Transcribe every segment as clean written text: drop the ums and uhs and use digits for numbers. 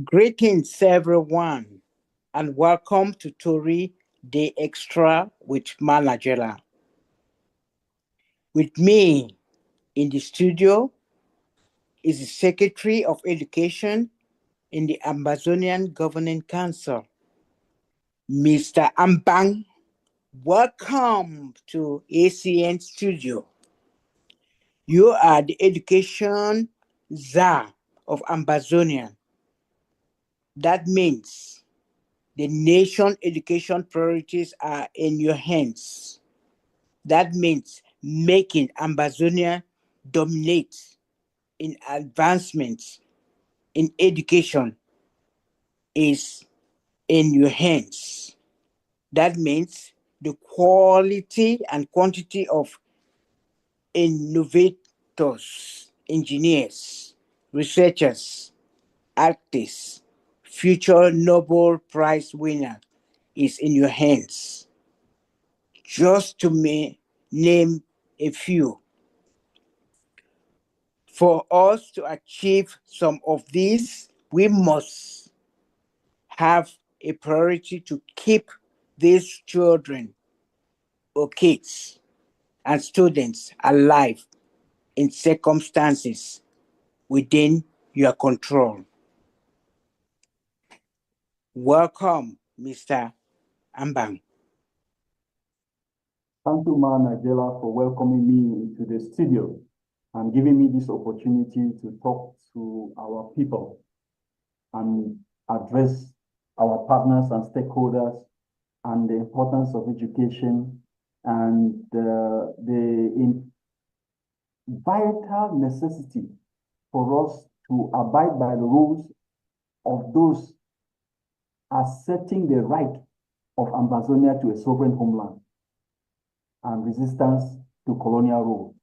Greetings, everyone, and welcome to Tori Day Extra with Managela. With me in the studio is the Secretary of Education in the Ambazonian Governing Council, Mr. Abang. Welcome to ACN Studio. You are the Education Czar of Ambazonia. That means the nation education priorities are in your hands. That means making Ambazonia dominate in advancements in education is in your hands. That means the quality and quantity of innovators, engineers, researchers, artists, future Nobel Prize winner is in your hands. Just to name a few. For us to achieve some of these, we must have a priority to keep these children or kids and students alive in circumstances within your control. Welcome, Mr. Abang. Thank you, Managela, for welcoming me into the studio and giving me this opportunity to talk to our people and address our partners and stakeholders and the importance of education and the vital necessity for us to abide by the rules of those asserting the right of Ambazonia to a sovereign homeland and resistance to colonial rule,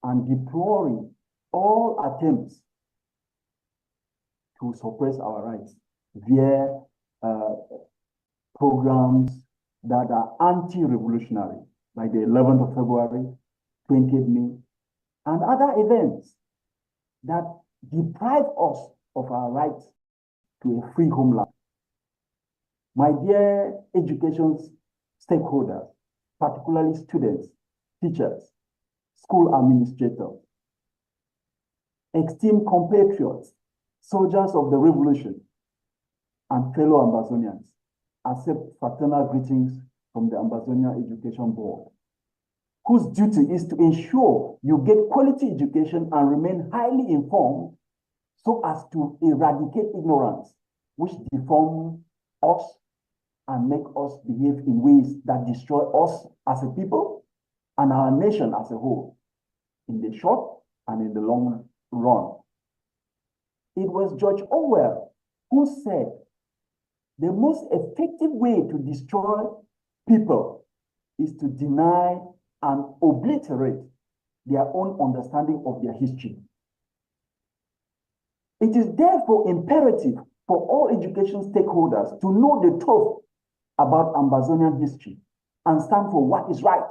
and deploring all attempts to suppress our rights via programs that are anti-revolutionary, like the 11th of February, 20th May, and other events that deprive us of our rights to a free homeland. My dear education stakeholders, particularly students, teachers, school administrators, esteemed compatriots, soldiers of the revolution, and fellow Ambazonians, accept fraternal greetings from the Ambazonia Education Board, whose duty is to ensure you get quality education and remain highly informed so as to eradicate ignorance, which deform us and make us behave in ways that destroy us as a people and our nation as a whole, in the short and in the long run. It was George Orwell who said, the most effective way to destroy people is to deny and obliterate their own understanding of their history. It is therefore imperative for all education stakeholders to know the truth about Ambazonian history and stand for what is right,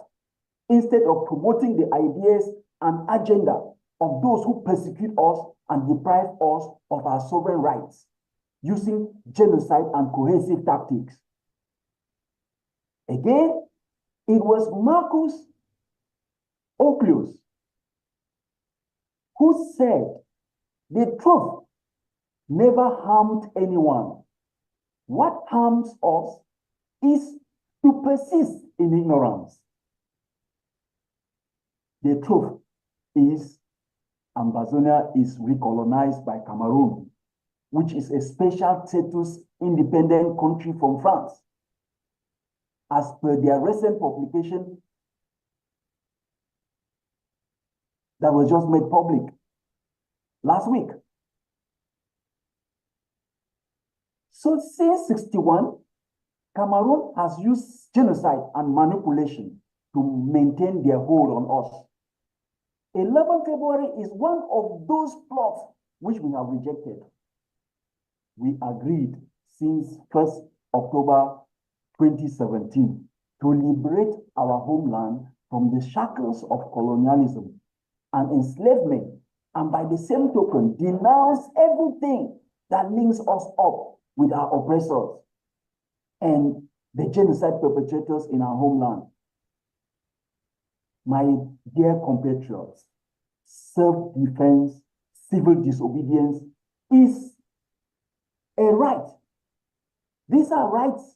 instead of promoting the ideas and agenda of those who persecute us and deprive us of our sovereign rights, using genocide and coercive tactics. Again, it was Marcus Aurelius who said, the truth never harmed anyone. What harms us is to persist in ignorance. The truth is Ambazonia is recolonized by Cameroun, which is a special status independent country from France, as per their recent publication that was just made public last week. So since 1961, Cameroon has used genocide and manipulation to maintain their hold on us. 11 February is one of those plots which we have rejected. We agreed since 1st October 2017 to liberate our homeland from the shackles of colonialism and enslavement, and by the same token, denounce everything that links us up with our oppressors and the genocide perpetrators in our homeland. My dear compatriots, self-defense, civil disobedience is a right. These are rights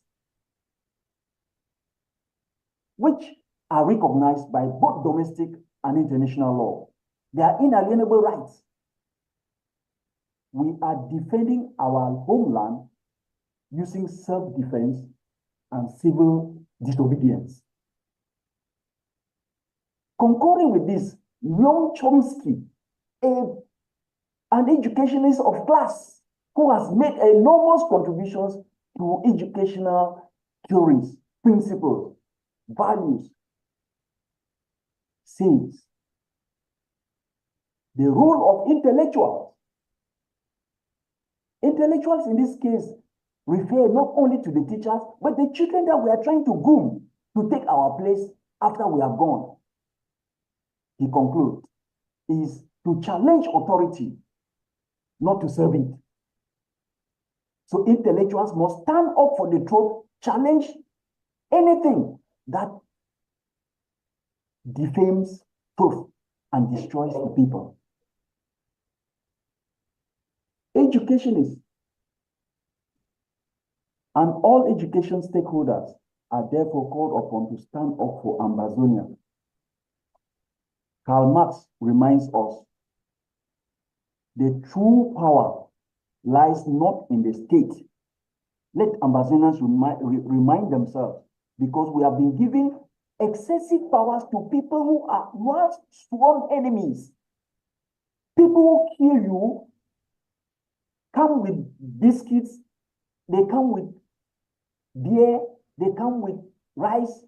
which are recognized by both domestic and international law. They are inalienable rights. We are defending our homeland using self-defense and civil disobedience. Concurring with this, young Chomsky, an educationist of class who has made enormous contributions to educational theories, principles, values, says the role of intellectuals. Intellectuals in this case refer not only to the teachers, but the children that we are trying to groom to take our place after we are gone. He concludes, is to challenge authority, not to serve it. So intellectuals must stand up for the truth, challenge anything that defames truth and destroys the people. Educationists and all education stakeholders are therefore called upon to stand up for Ambazonia. Karl Marx reminds us the true power lies not in the state. Let Ambazonians remind themselves, because we have been giving excessive powers to people who are once sworn enemies. People who kill you come with biscuits, they come with beer, they come with rice,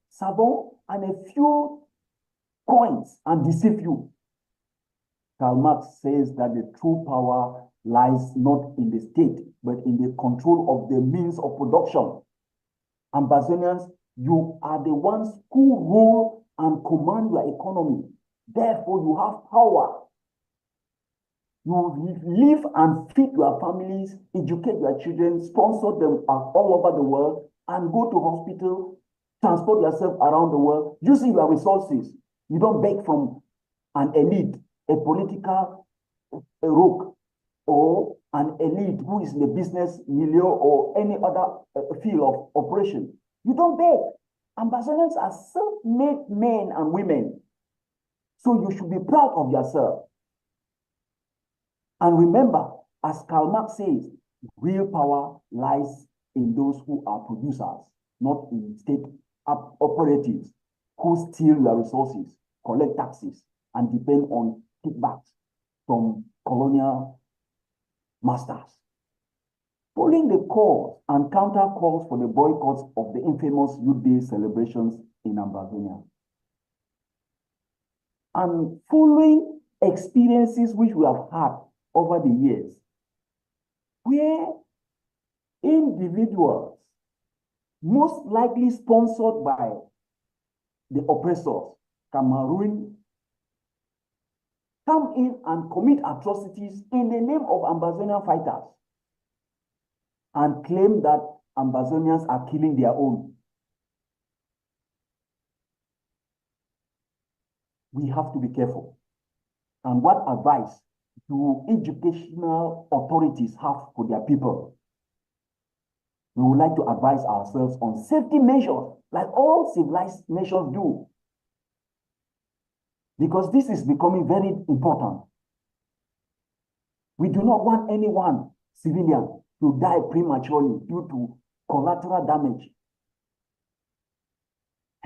savon, and a few coins and deceive you. Karl Marx says that the true power lies not in the state, but in the control of the means of production. Ambazonians, you are the ones who rule and command your economy. Therefore, you have power. You live and feed your families, educate your children, sponsor them all over the world, and go to hospital, transport yourself around the world using your resources. You don't beg from an elite, a political rogue, or an elite who is in the business milieu or any other field of operation. You don't beg. Ambassadors are self-made men and women. So you should be proud of yourself. And remember, as Karl Marx says, real power lies in those who are producers, not in state operatives who steal your resources, collect taxes, and depend on kickbacks from colonial masters. Following the calls and counter calls for the boycotts of the infamous Youth Day celebrations in Ambazonia, and following experiences which we have had over the years, where individuals, most likely sponsored by the oppressors, Cameroun, come in and commit atrocities in the name of Ambazonian fighters and claim that Ambazonians are killing their own. We have to be careful. And what advice do educational authorities have for their people? We would like to advise ourselves on safety measures, like all civilized nations do, because this is becoming very important. We do not want anyone, civilian, to die prematurely due to collateral damage.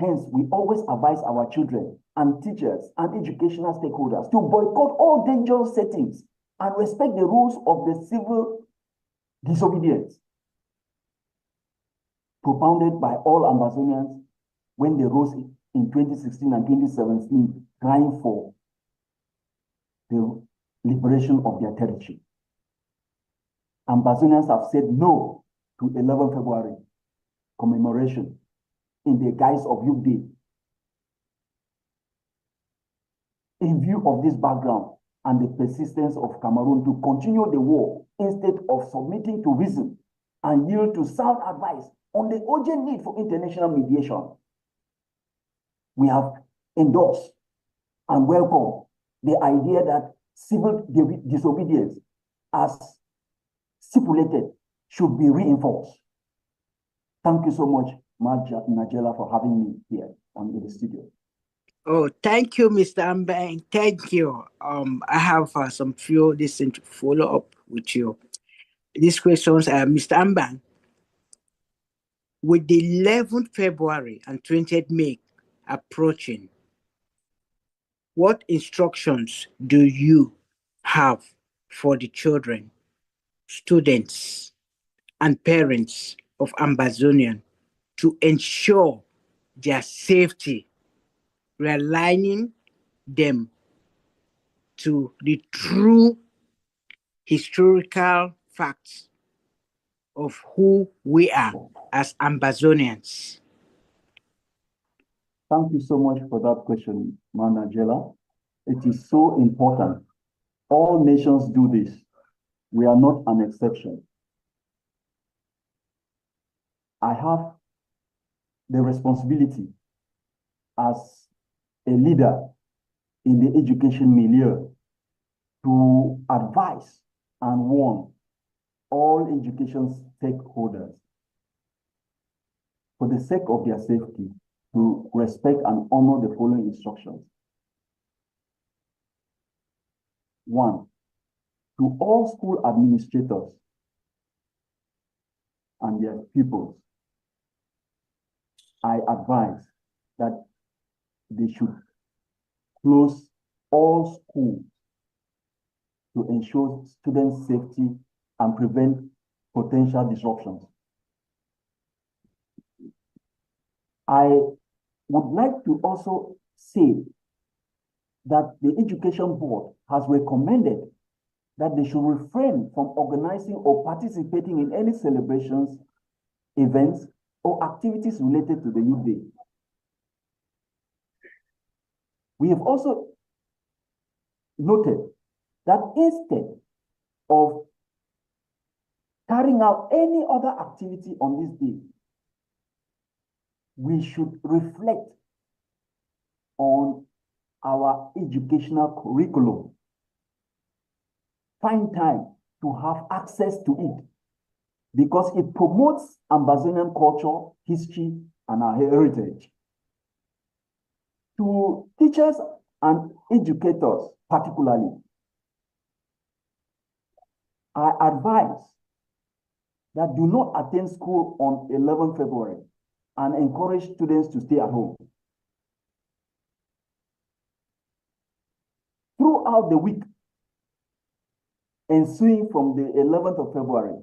Hence, we always advise our children and teachers and educational stakeholders to boycott all dangerous settings and respect the rules of the civil disobedience propounded by all Ambazonians when they rose in 2016 and 2017, crying for the liberation of their territory. Ambazonians have said no to 11 February commemoration in the guise of Youth Day. In view of this background, and the persistence of Cameroon to continue the war instead of submitting to reason and yield to sound advice on the urgent need for international mediation. We have endorsed and welcomed the idea that civil disobedience, as stipulated, should be reinforced. Thank you so much, Najela, for having me here in the studio. Oh, thank you, Mr. Ambang. Thank you. I have some few listen to follow up with you. These questions are Mr. Ambang. With the 11th February and 20th May approaching, what instructions do you have for the children, students, and parents of Ambazonian to ensure their safety, realigning them to the true historical facts of who we are as Ambazonians? Thank you so much for that question, Manajela. It is so important. All nations do this. We are not an exception. I have the responsibility as a leader in the education milieu to advise and warn all education stakeholders for the sake of their safety to respect and honor the following instructions. 1, to all school administrators and their pupils, I advise that they should close all schools to ensure student safety and prevent potential disruptions. I would like to also say that the Education Board has recommended that they should refrain from organizing or participating in any celebrations, events, or activities related to the Youth Day. We have also noted that instead of carrying out any other activity on this day, we should reflect on our educational curriculum, find time to have access to it, because it promotes Ambazonian culture, history, and our heritage. To teachers and educators particularly, I advise that do not attend school on 11 February and encourage students to stay at home. Throughout the week ensuing from the 11th of February,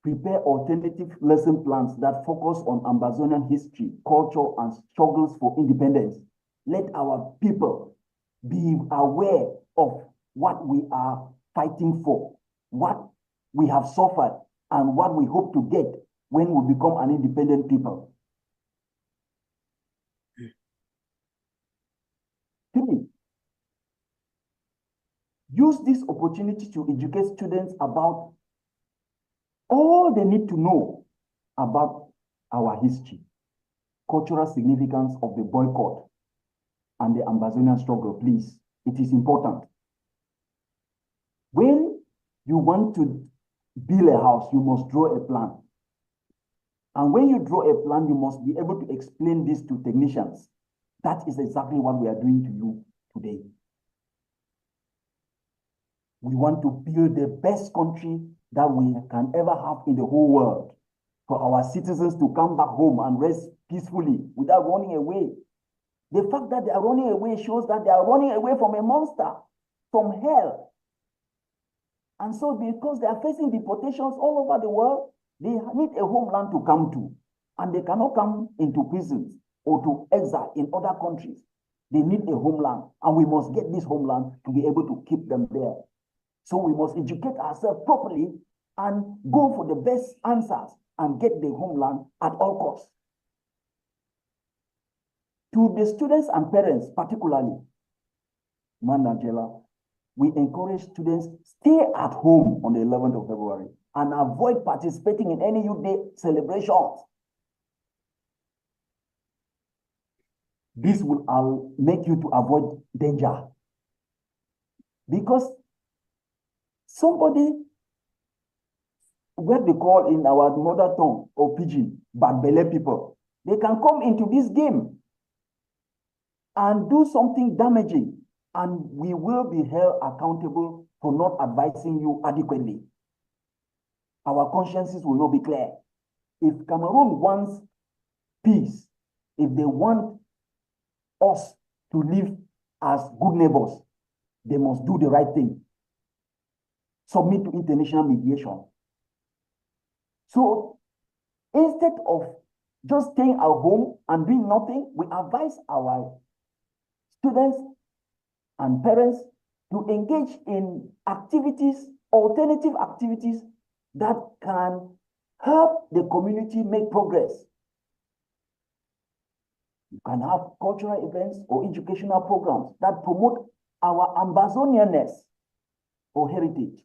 prepare alternative lesson plans that focus on Ambazonian history, culture, and struggles for independence. Let our people be aware of what we are fighting for, what we have suffered, and what we hope to get when we become an independent people. 3, use this opportunity to educate students about all they need to know about our history, cultural significance of the boycott, and the Ambazonian struggle, please. It is important. When you want to build a house, you must draw a plan. And when you draw a plan, you must be able to explain this to technicians. That is exactly what we are doing to you today. We want to build the best country that we can ever have in the whole world, for our citizens to come back home and rest peacefully without running away. The fact that they are running away shows that they are running away from a monster, from hell. And so because they are facing deportations all over the world, they need a homeland to come to. And they cannot come into prisons or to exile in other countries. They need a homeland, and we must get this homeland to be able to keep them there. So we must educate ourselves properly and go for the best answers and get the homeland at all costs. To the students and parents particularly, Manajela, we encourage students stay at home on the 11th of February and avoid participating in any youth day celebrations. This will make you to avoid danger. Because somebody, what they call in our mother tongue or pidgin, bad belly people, they can come into this game and do something damaging, and we will be held accountable for not advising you adequately. Our consciences will not be clear. If Cameroon wants peace, if they want us to live as good neighbors, they must do the right thing. Submit to international mediation. So instead of just staying at home and doing nothing, we advise our students and parents to engage in activities, alternative activities that can help the community make progress. You can have cultural events or educational programs that promote our Ambazonianness or heritage.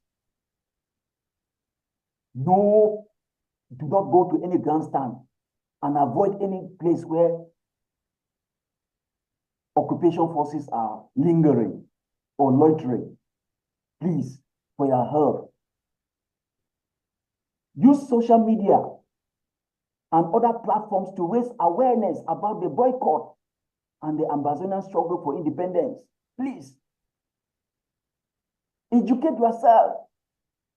No, do not go to any grandstand and avoid any place where occupation forces are lingering or loitering. Please, for your help, use social media and other platforms to raise awareness about the boycott and the Ambazonian struggle for independence. Please, educate yourself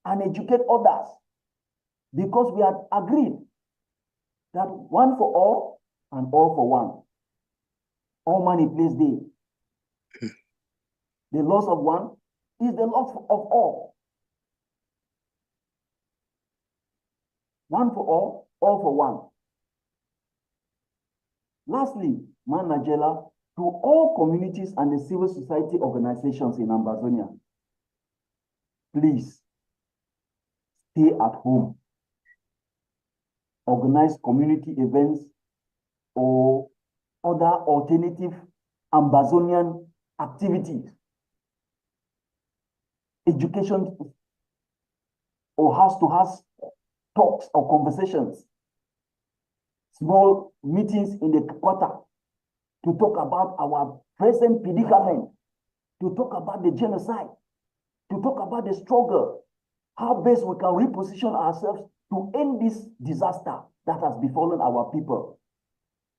and educate others, because we have agreed that one for all and all for one. All money plays day. The loss of one is the loss of all. One for all for one. Lastly, Manajela, to all communities and the civil society organizations in Ambazonia, please stay at home. Organize community events or other alternative Ambazonian activities, education or house-to-house talks or conversations, small meetings in the quarter to talk about our present predicament, to talk about the genocide, to talk about the struggle, how best we can reposition ourselves to end this disaster that has befallen our people.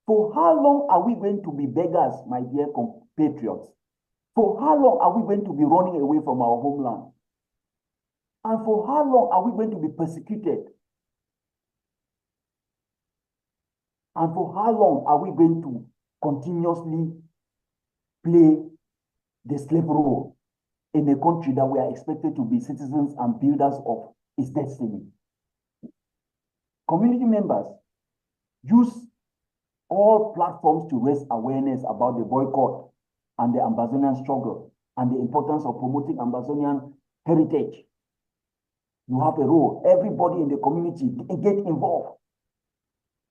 For how long are we going to be beggars, my dear compatriots? For how long are we going to be running away from our homeland? And for how long are we going to be persecuted? And for how long are we going to continuously play the slave role in a country that we are expected to be citizens and builders of its destiny? Community members, use all platforms to raise awareness about the boycott and the Ambazonian struggle and the importance of promoting Ambazonian heritage. You have a role. Everybody in the community get involved.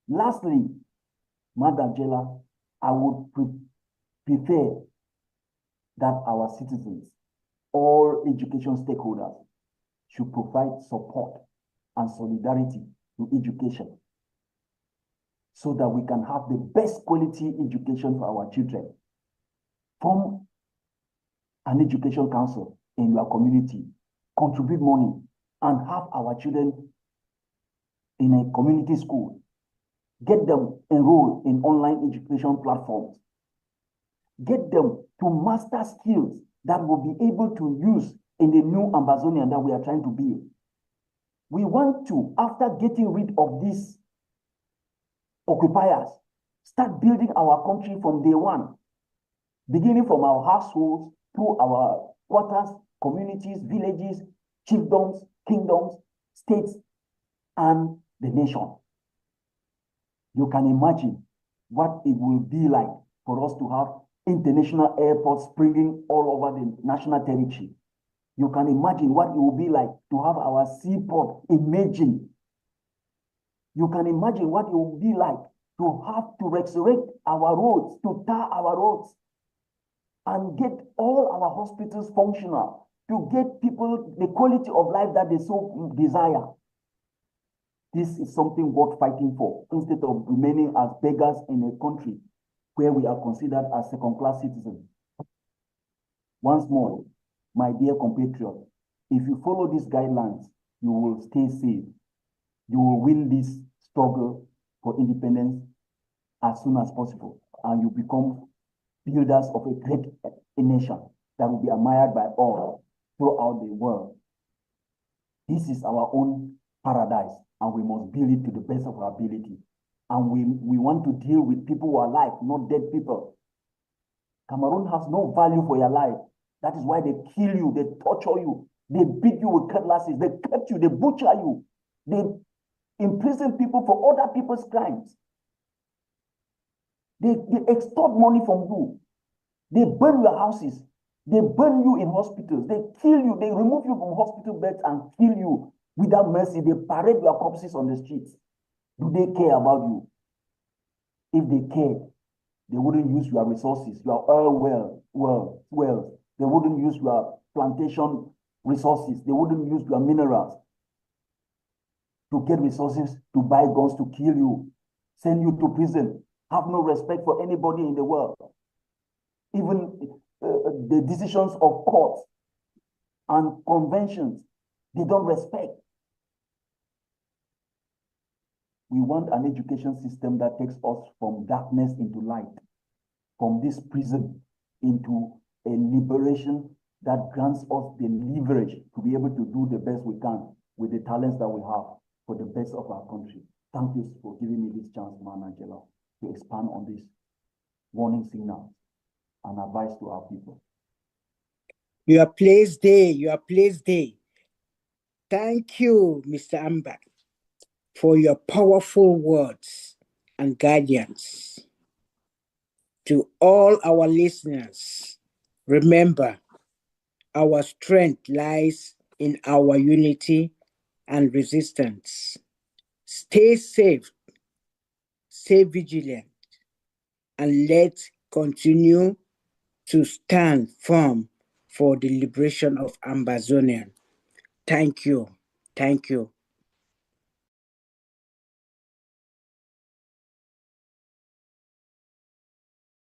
Lastly, Madam Jela, I would prefer that our citizens, all education stakeholders, should provide support and solidarity to education so that we can have the best quality education for our children. Form an education council in your community, contribute money, and have our children in a community school. Get them enrolled in online education platforms. Get them to master skills that will be able to use in the new Ambazonia that we are trying to build. We want to, after getting rid of these occupiers, start building our country from day one, beginning from our households, through our quarters, communities, villages, chiefdoms, kingdoms, states, and the nation. You can imagine what it will be like for us to have international airports springing all over the national territory. You can imagine what it will be like to have our seaport emerging. You can imagine what it will be like to have to resurrect our roads, to tar our roads, and get all our hospitals functional, to get people the quality of life that they so desire. This is something worth fighting for, instead of remaining as beggars in a country where we are considered as second-class citizens. Once more, my dear compatriot, if you follow these guidelines, you will stay safe. You will win this struggle for independence as soon as possible, and you become builders of a great nation that will be admired by all throughout the world. This is our own paradise, and we must build it to the best of our ability. And we want to deal with people who are alive, not dead people. Cameroon has no value for your life. That is why they kill you, they torture you, they beat you with cutlasses, they cut you, they butcher you, they imprison people for other people's crimes. They extort money from you. They burn your houses. They burn you in hospitals. They kill you. They remove you from hospital beds and kill you without mercy. They parade your corpses on the streets. Do they care about you? If they cared, they wouldn't use your resources, your oil wells. They wouldn't use your plantation resources. They wouldn't use your minerals to get resources to buy guns to kill you, send you to prison, have no respect for anybody in the world. Even the decisions of courts and conventions, they don't respect. We want an education system that takes us from darkness into light, from this prison into a liberation that grants us the leverage to be able to do the best we can with the talents that we have for the best of our country. Thank you for giving me this chance, Man Angela, to expand on this warning signal and advice to our people. Your place there, your place there. Thank you, Mr. Abang, for your powerful words and guidance. To all our listeners, remember, our strength lies in our unity and resistance. Stay safe, stay vigilant, and let's continue to stand firm for the liberation of Ambazonia. Thank you. Thank you.